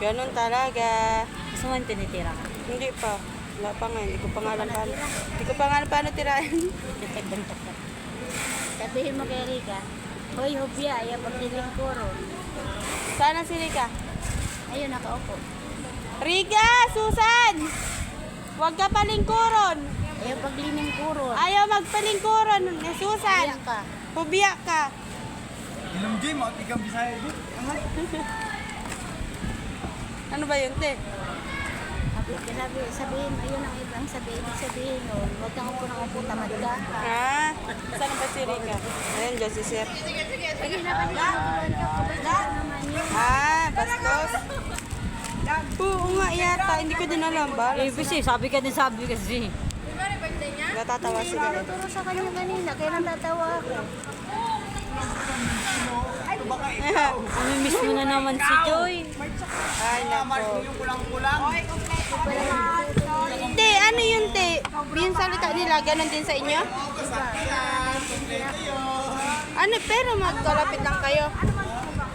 Ganun talaga. Gusto mo yung tinitira? Hindi pa. Wala pa nga. Hindi ko pa nga alam paano. Hindi ko pa nga alam paano tirahin. Sabihin mo kay Rika, hoy, hubya, ayaw pagdiling kuro. Saan ang si Rika? Ayun, nakaupo. Rika! Susan! Huwag ka palingkuron. Ayaw paglining kuro. Ayaw magpalingkuron. Susan! Iyak ka. Hubya ka. Ilong Jay, mga tigang Bisaya din. Ano ba yun, te? Sabihin, ayun ang ibang sabihin nun. Huwag kang upo ng upo, tamad ka. Ha? Saan ba si Rika? Ayun, dyan si Sir. Sige na kanina, naman yun. Ah, bastos. Oo nga yata. Hindi ko din alam ba? Sabi kasi. Natatawa sila. Turo sa kanya kanina, kaya natatawa ako. Miss mo na naman si Joy. Ay, nako. Yung kulang-kulang. Te, ano yun, te? Yung salita nila, ganun din sa inyo? Ano, pero magkalapit lang kayo.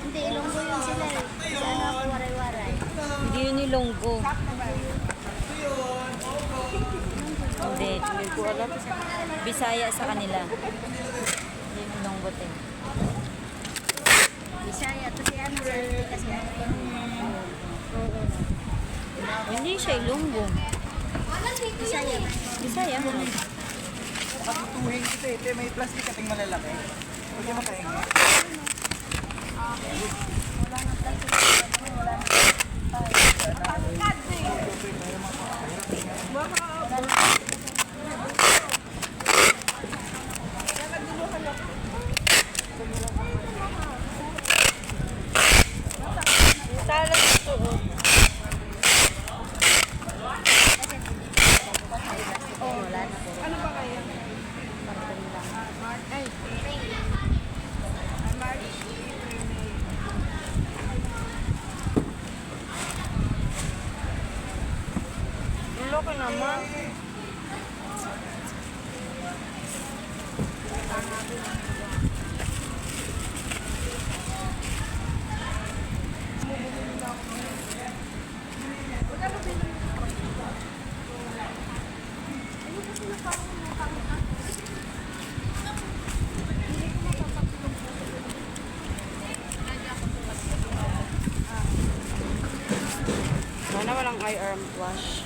Hindi, Ilonggo yun sila eh. Sana ako waray-waray. Hindi yun Ilonggo. Hindi. Hindi ko alam. Bisaya sa kanila. Hindi yung Ilonggo te. Bisaya. Ito si ano sa kasi oo. Hindi siya Ilonggo. Bisaya. Bisaya mo. Patutuhin kita eh. May plastic kating malalaki. Pwede makahingi. Wala nang plastic. Wala nang Sala dito, oh. wala na po. Ano ba kayo? Ay. Loko naman. Sana walang eye arm wash.